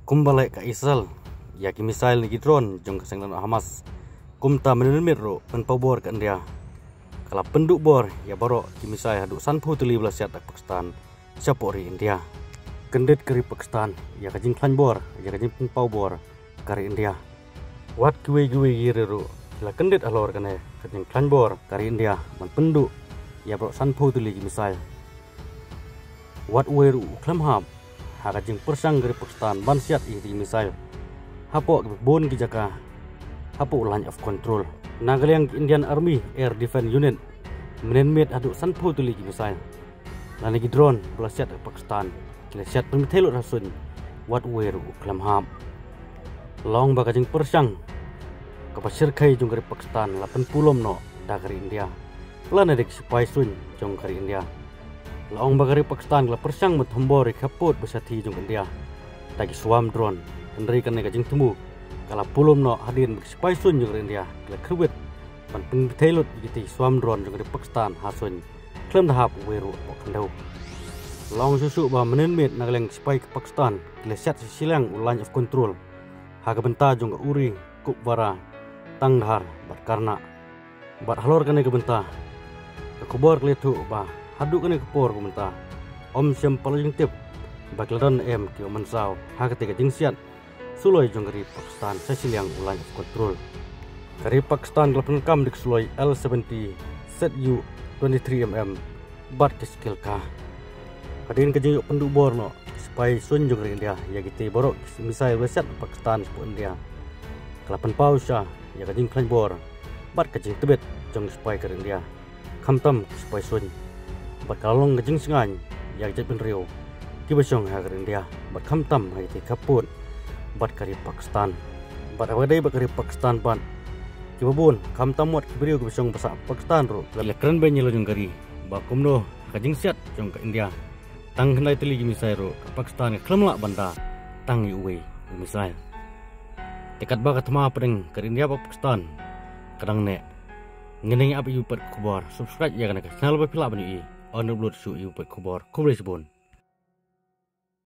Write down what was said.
Kumbalik ka Israel, ya ki misail ni drone jong kesenglan Hamas. Kumta menenmit ro penpabor ke India. Kala penduk bor ya borok ki misail haduk sanpu tuli belas siat Pakistan. Siapori India. Kendit keri Pakistan, ya kajing klan bor, ya kajing penpau bor kari India. Wat kiwe gire ro, kila kendit alor kane kajing klan bor kari India man penduk ya borok sanpu tuli ki misail. Wat weru klam hab hakajing persang dari Pakistan ban siat iri misail hapo bon ki jaka hapo line of control nagalyang Indian Army Air Defense Unit menenmet aduk sanpu tuli ki misail lani ki drone bola siat Pakistan kila siat pemitelo rasun wat weru klam hab long bakajing persang kapasir kai jong dari Pakistan 80 no dari India lana dek spy sun jong dari India. Laong bagari Pakistan la persang mathambor kapot besati jong India tagi suam drone hendri kan kajing temu kala pulum no hadin spy sun jong India kala krewet pan pentelot giti suam drone jong Pakistan hasun klem dahap weru pokandau laong susu ba menenmet nagleng spy ke Pakistan kala set silang line of control haga benta jong uri kubara tangdhar bat karna bat halor kan ke benta kubor kletu ba haduk kene kepor kumenta om siam paling tip bakladan em ki omansau ha ketika jingsiat suloi jong dari Pakistan sesiliang ulang of control dari Pakistan gelapan kam dik suloi L70 ZU 23mm bat skill ka kadin ke jinguk penduk borno supaya sun jong dari India ya gitu borok misai wesat Pakistan sepu India kelapan pausa ya kajing klan bor bat kajing tebet jong supaya ke India kamtam supaya sun bat kalong ngejing singan ya jat ben rio kibasong ha garin dia bat kamtam ha ti kaput bat kari Pakistan bat awadai bat kari Pakistan ban kibabun kamtam mot kibrio kibasong basa Pakistan ro le kran ben yelo jong kari ba kumno kajing siat jong ka India tang hnai teli misai ro Pakistan klamla banda tang uwe misai tekat ba katma pedeng kari India Pakistan kadang ne ngeneng apa yu pat kubar subscribe ya kana channel ba pila bani on upload su yu pat kubar kumre sebon